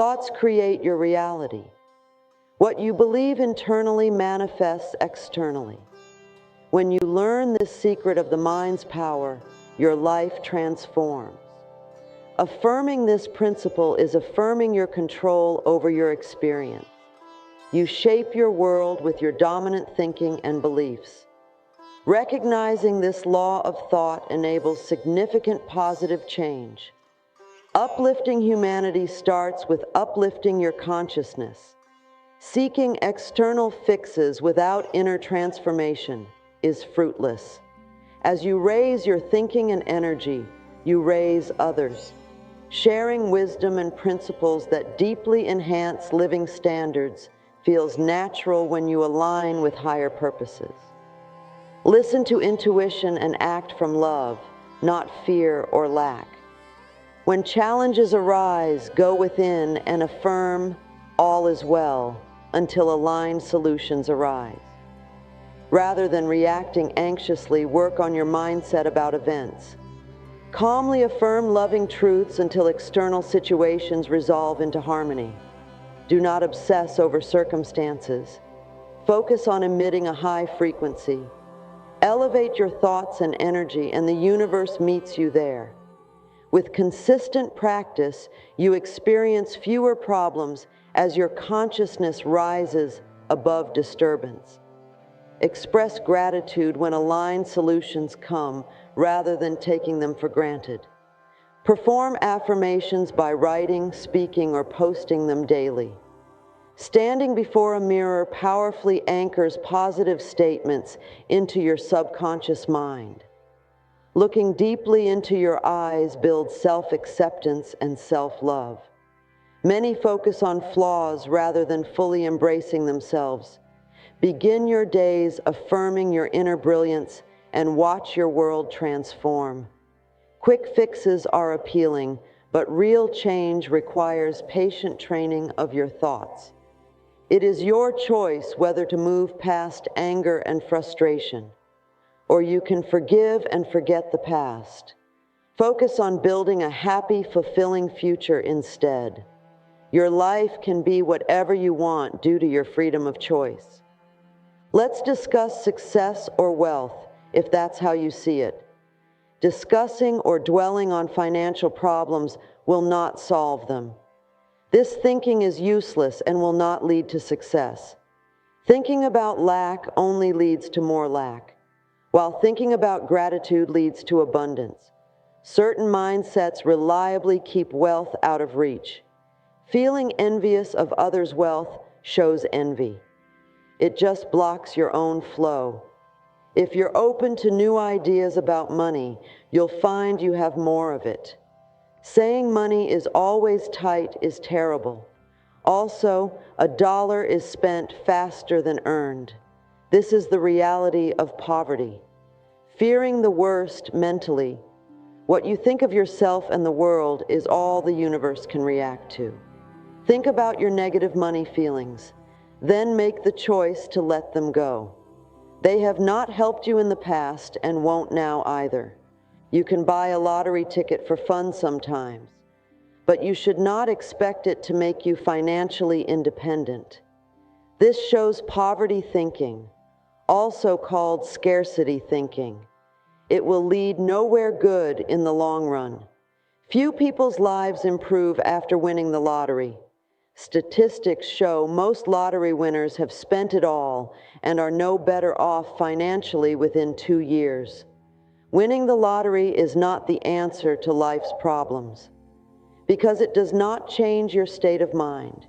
Thoughts create your reality. What you believe internally manifests externally. When you learn this secret of the mind's power, your life transforms. Affirming this principle is affirming your control over your experience. You shape your world with your dominant thinking and beliefs. Recognizing this law of thought enables significant positive change. Uplifting humanity starts with uplifting your consciousness. Seeking external fixes without inner transformation is fruitless. As you raise your thinking and energy, you raise others. Sharing wisdom and principles that deeply enhance living standards feels natural when you align with higher purposes. Listen to intuition and act from love, not fear or lack. When challenges arise, go within and affirm all is well until aligned solutions arise. Rather than reacting anxiously, work on your mindset about events. Calmly affirm loving truths until external situations resolve into harmony. Do not obsess over circumstances. Focus on emitting a high frequency. Elevate your thoughts and energy, and the universe meets you there. With consistent practice, you experience fewer problems as your consciousness rises above disturbance. Express gratitude when aligned solutions come, rather than taking them for granted. Perform affirmations by writing, speaking, or posting them daily. Standing before a mirror powerfully anchors positive statements into your subconscious mind. Looking deeply into your eyes builds self-acceptance and self-love. Many focus on flaws rather than fully embracing themselves. Begin your days affirming your inner brilliance and watch your world transform. Quick fixes are appealing, but real change requires patient training of your thoughts. It is your choice whether to move past anger and frustration, or you can forgive and forget the past. Focus on building a happy, fulfilling future instead. Your life can be whatever you want due to your freedom of choice. Let's discuss success or wealth, if that's how you see it. Discussing or dwelling on financial problems will not solve them. This thinking is useless and will not lead to success. Thinking about lack only leads to more lack, while thinking about gratitude leads to abundance. Certain mindsets reliably keep wealth out of reach. Feeling envious of others' wealth shows envy. It just blocks your own flow. If you're open to new ideas about money, you'll find you have more of it. Saying money is always tight is terrible. Also, a dollar is spent faster than earned. This is the reality of poverty. Fearing the worst mentally, what you think of yourself and the world is all the universe can react to. Think about your negative money feelings. Then make the choice to let them go. They have not helped you in the past and won't now either. You can buy a lottery ticket for fun sometimes, but you should not expect it to make you financially independent. This shows poverty thinking, also called scarcity thinking. It will lead nowhere good in the long run. Few people's lives improve after winning the lottery. Statistics show most lottery winners have spent it all and are no better off financially within 2 years. Winning the lottery is not the answer to life's problems, because it does not change your state of mind.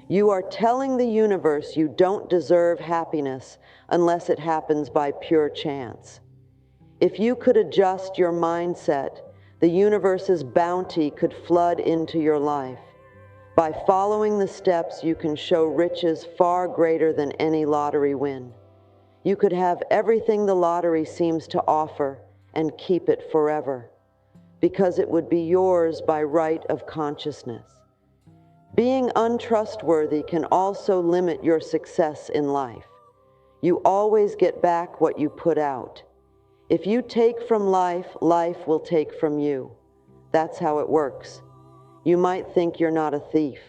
You are telling the universe you don't deserve happiness unless it happens by pure chance. If you could adjust your mindset, the universe's bounty could flood into your life. By following the steps, you can show riches far greater than any lottery win. You could have everything the lottery seems to offer and keep it forever, because it would be yours by right of consciousness. Being untrustworthy can also limit your success in life. You always get back what you put out. If you take from life, life will take from you. That's how it works. You might think you're not a thief,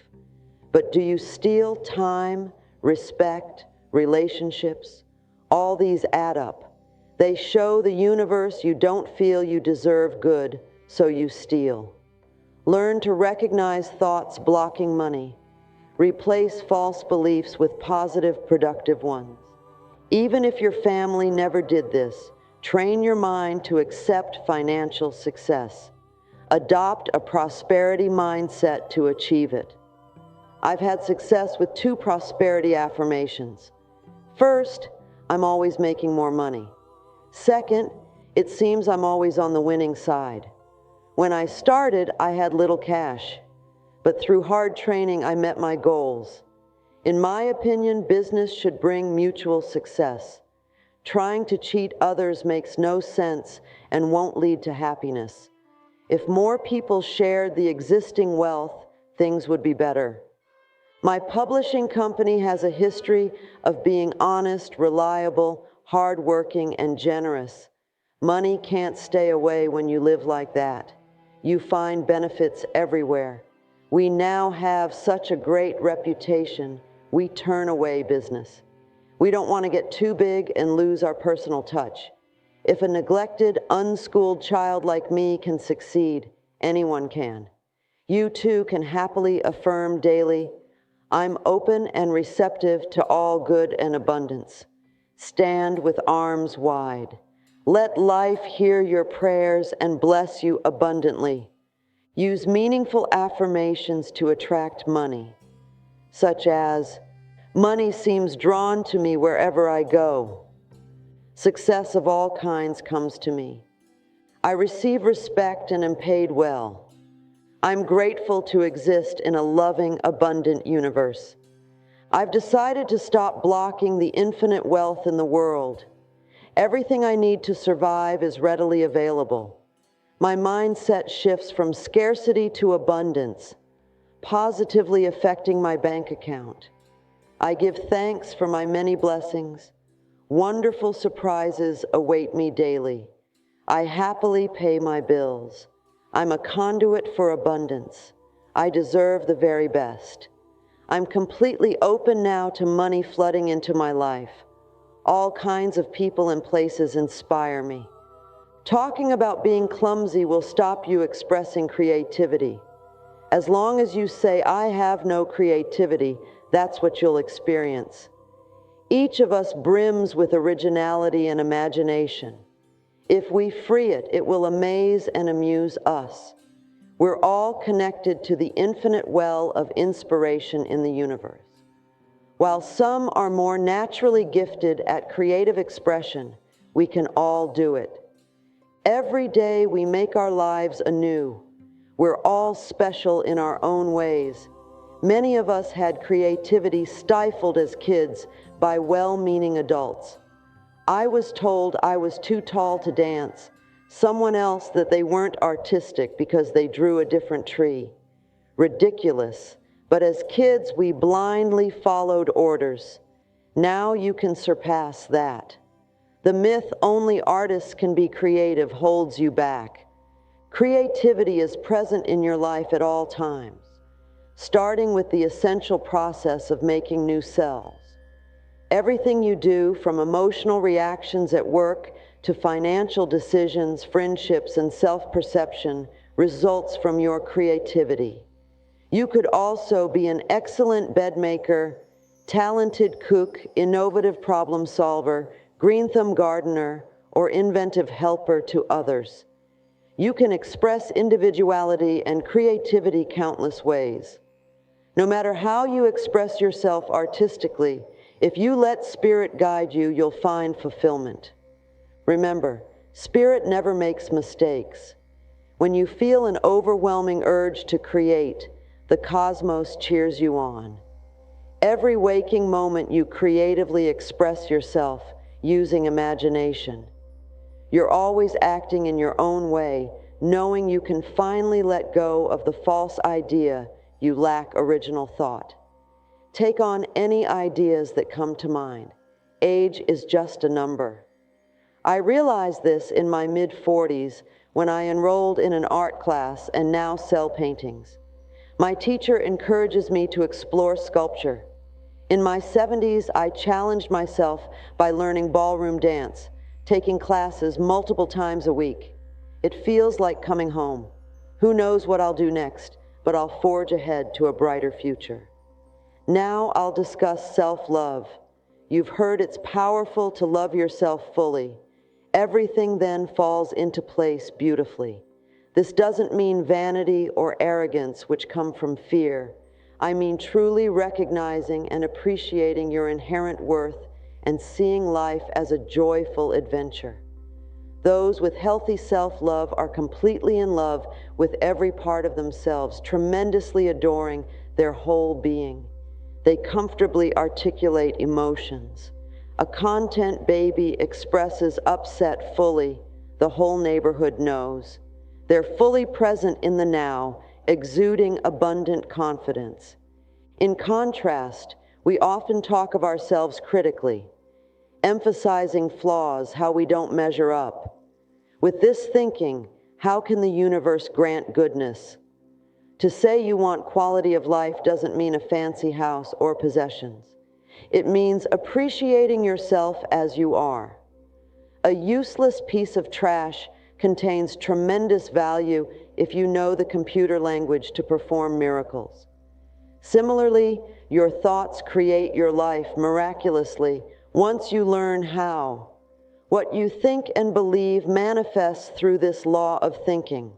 But do you steal time, respect, relationships? All these add up. They show the universe you don't feel you deserve good, so you steal. Learn to recognize thoughts blocking money. Replace false beliefs with positive, productive ones. Even if your family never did this, train your mind to accept financial success. Adopt a prosperity mindset to achieve it. I've had success with 2 prosperity affirmations. First, I'm always making more money. Second, it seems I'm always on the winning side. When I started, I had little cash, but through hard training, I met my goals. In my opinion, business should bring mutual success. Trying to cheat others makes no sense and won't lead to happiness. If more people shared the existing wealth, things would be better. My publishing company has a history of being honest, reliable, hardworking, and generous. Money can't stay away when you live like that. You find benefits everywhere. We now have such a great reputation, we turn away business. We don't want to get too big and lose our personal touch. If a neglected, unschooled child like me can succeed, anyone can. You too can happily affirm daily, I'm open and receptive to all good and abundance. Stand with arms wide. Let life hear your prayers and bless you abundantly. Use meaningful affirmations to attract money, such as, money seems drawn to me wherever I go. Success of all kinds comes to me. I receive respect and am paid well. I'm grateful to exist in a loving, abundant universe. I've decided to stop blocking the infinite wealth in the world. Everything I need to survive is readily available. My mindset shifts from scarcity to abundance, positively affecting my bank account. I give thanks for my many blessings. Wonderful surprises await me daily. I happily pay my bills. I'm a conduit for abundance. I deserve the very best. I'm completely open now to money flooding into my life. All kinds of people and places inspire me. Talking about being clumsy will stop you expressing creativity. As long as you say, I have no creativity, that's what you'll experience. Each of us brims with originality and imagination. If we free it, it will amaze and amuse us. We're all connected to the infinite well of inspiration in the universe. While some are more naturally gifted at creative expression, we can all do it. Every day we make our lives anew. We're all special in our own ways. Many of us had creativity stifled as kids by well-meaning adults. I was told I was too tall to dance, someone else that they weren't artistic because they drew a different tree. Ridiculous, but as kids we blindly followed orders. Now you can surpass that. The myth only artists can be creative holds you back. Creativity is present in your life at all times, starting with the essential process of making new cells. Everything you do, from emotional reactions at work to financial decisions, friendships, and self-perception, results from your creativity. You could also be an excellent bedmaker, talented cook, innovative problem solver, green thumb gardener, or inventive helper to others. You can express individuality and creativity countless ways. No matter how you express yourself artistically, if you let Spirit guide you, you'll find fulfillment. Remember, Spirit never makes mistakes. When you feel an overwhelming urge to create, the cosmos cheers you on. Every waking moment you creatively express yourself using imagination. You're always acting in your own way, knowing you can finally let go of the false idea you lack original thought. Take on any ideas that come to mind. Age is just a number. I realized this in my mid-40s when I enrolled in an art class and now sell paintings. My teacher encourages me to explore sculpture. In my 70s, I challenged myself by learning ballroom dance, taking classes multiple times a week. It feels like coming home. Who knows what I'll do next, but I'll forge ahead to a brighter future. Now I'll discuss self-love. You've heard it's powerful to love yourself fully. Everything then falls into place beautifully. This doesn't mean vanity or arrogance, which come from fear. I mean truly recognizing and appreciating your inherent worth and seeing life as a joyful adventure. Those with healthy self-love are completely in love with every part of themselves, tremendously adoring their whole being. They comfortably articulate emotions. A content baby expresses upset fully, the whole neighborhood knows. They're fully present in the now, exuding abundant confidence. In contrast, we often talk of ourselves critically, emphasizing flaws, how we don't measure up. With this thinking, how can the universe grant goodness? To say you want quality of life doesn't mean a fancy house or possessions. It means appreciating yourself as you are. A useless piece of trash contains tremendous value if you know the computer language to perform miracles. Similarly, your thoughts create your life miraculously once you learn how. What you think and believe manifests through this law of thinking.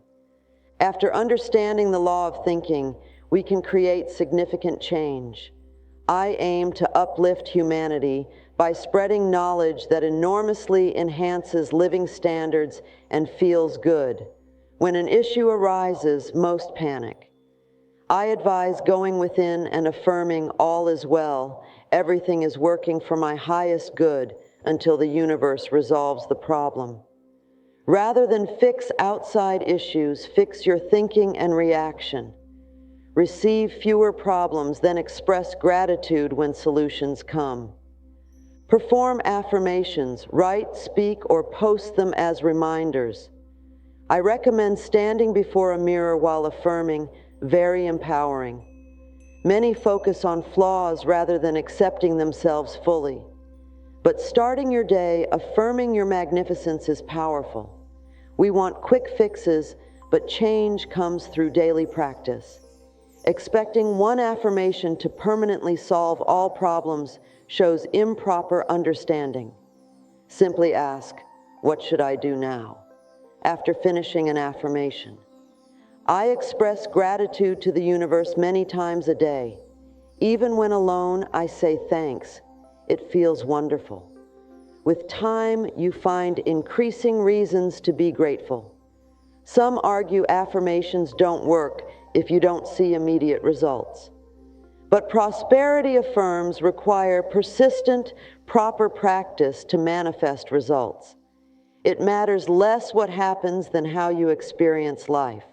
After understanding the law of thinking, we can create significant change. I aim to uplift humanity by spreading knowledge that enormously enhances living standards and feels good. When an issue arises, most panic. I advise going within and affirming all is well, everything is working for my highest good until the universe resolves the problem. Rather than fix outside issues, fix your thinking and reaction. Receive fewer problems, then express gratitude when solutions come. Perform affirmations, write, speak, or post them as reminders. I recommend standing before a mirror while affirming, very empowering. Many focus on flaws rather than accepting themselves fully. But starting your day affirming your magnificence is powerful. We want quick fixes, but change comes through daily practice. Expecting one affirmation to permanently solve all problems shows improper understanding. Simply ask, what should I do now? After finishing an affirmation. I express gratitude to the universe many times a day. Even when alone, I say thanks. It feels wonderful. With time, you find increasing reasons to be grateful. Some argue affirmations don't work if you don't see immediate results. But prosperity affirms require persistent, proper practice to manifest results. It matters less what happens than how you experience life.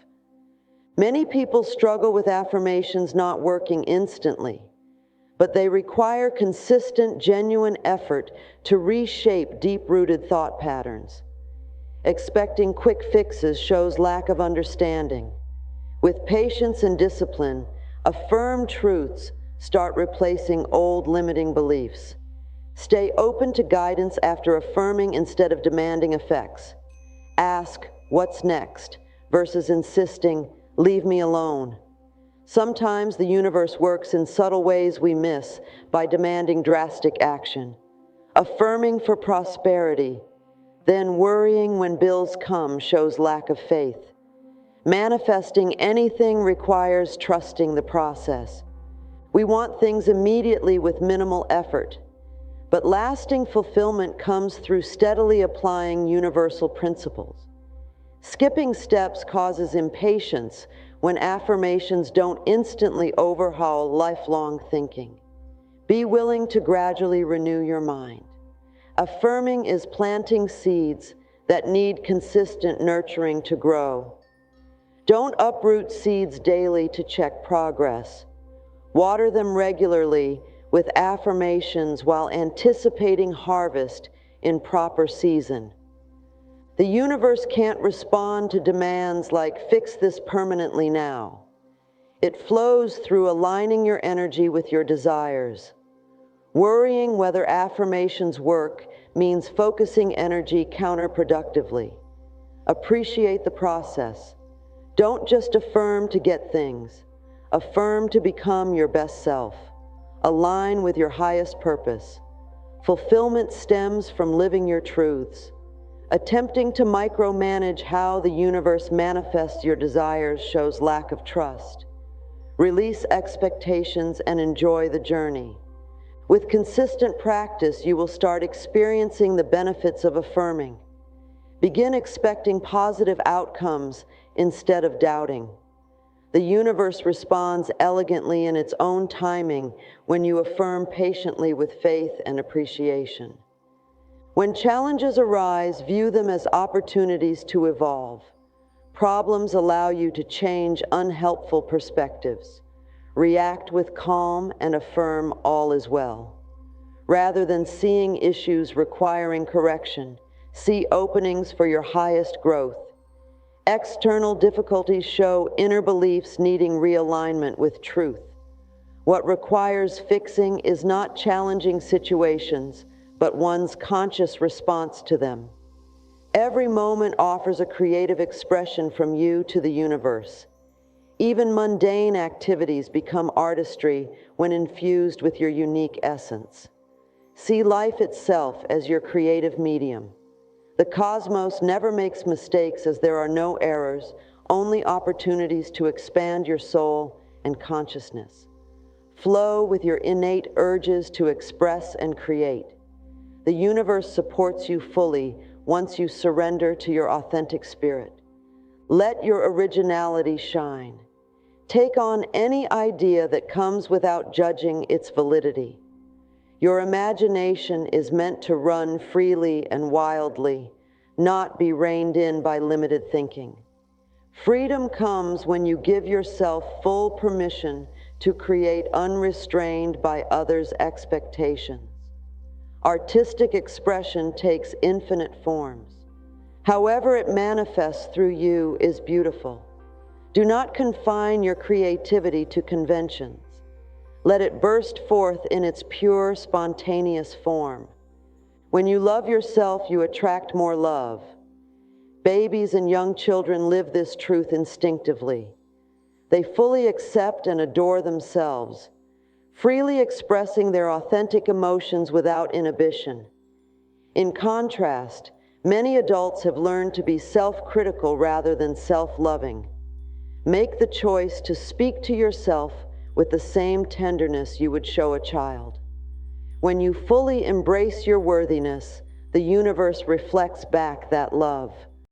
Many people struggle with affirmations not working instantly, but they require consistent, genuine effort to reshape deep-rooted thought patterns. Expecting quick fixes shows lack of understanding. With patience and discipline, affirmed truths start replacing old limiting beliefs. Stay open to guidance after affirming instead of demanding effects. Ask, what's next, versus insisting, leave me alone. Sometimes the universe works in subtle ways we miss by demanding drastic action. Affirming for prosperity, then worrying when bills come shows lack of faith. Manifesting anything requires trusting the process. We want things immediately with minimal effort, but lasting fulfillment comes through steadily applying universal principles. Skipping steps causes impatience when affirmations don't instantly overhaul lifelong thinking. Be willing to gradually renew your mind. Affirming is planting seeds that need consistent nurturing to grow. Don't uproot seeds daily to check progress. Water them regularly with affirmations while anticipating harvest in proper season. The universe can't respond to demands like, fix this permanently now. It flows through aligning your energy with your desires. Worrying whether affirmations work means focusing energy counterproductively. Appreciate the process. Don't just affirm to get things. Affirm to become your best self. Align with your highest purpose. Fulfillment stems from living your truths. Attempting to micromanage how the universe manifests your desires shows lack of trust. Release expectations and enjoy the journey. With consistent practice, you will start experiencing the benefits of affirming. Begin expecting positive outcomes instead of doubting. The universe responds elegantly in its own timing when you affirm patiently with faith and appreciation. When challenges arise, view them as opportunities to evolve. Problems allow you to change unhelpful perspectives. React with calm and affirm all is well. Rather than seeing issues requiring correction, see openings for your highest growth. External difficulties show inner beliefs needing realignment with truth. What requires fixing is not challenging situations, but one's conscious response to them. Every moment offers a creative expression from you to the universe. Even mundane activities become artistry when infused with your unique essence. See life itself as your creative medium. The cosmos never makes mistakes as there are no errors, only opportunities to expand your soul and consciousness. Flow with your innate urges to express and create. The universe supports you fully once you surrender to your authentic spirit. Let your originality shine. Take on any idea that comes without judging its validity. Your imagination is meant to run freely and wildly, not be reined in by limited thinking. Freedom comes when you give yourself full permission to create unrestrained by others' expectations. Artistic expression takes infinite forms. However it manifests through you is beautiful. Do not confine your creativity to conventions. Let it burst forth in its pure, spontaneous form. When you love yourself, you attract more love. Babies and young children live this truth instinctively. They fully accept and adore themselves, freely expressing their authentic emotions without inhibition. In contrast, many adults have learned to be self-critical rather than self-loving. Make the choice to speak to yourself with the same tenderness you would show a child. When you fully embrace your worthiness, the universe reflects back that love.